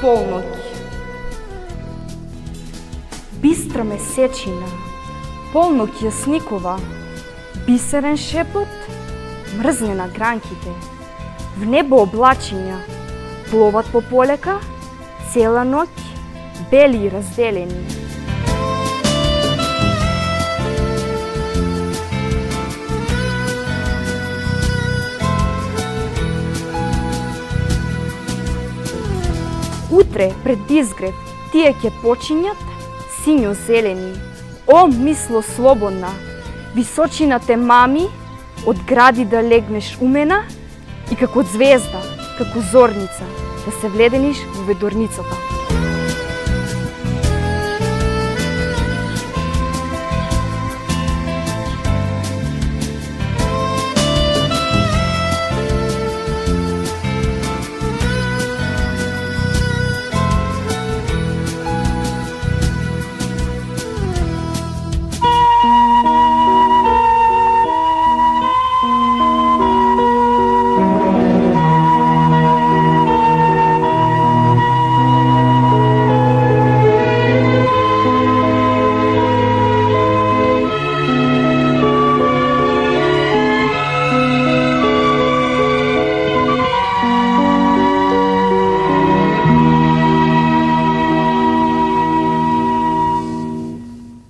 полноќ. Бистра месечина, полноќ јасникова, бисерен шепот, мрзне на гранките. В небо облачиња, пловат по полека, цела ноќ, бели и разделени. Утре пред изгрев тие ќе почињат сињо-зелени. О, мисло слободна, височина те мами, од гради да легнеш умена и како звезда, како зорница, да се вледениш во ведорницата.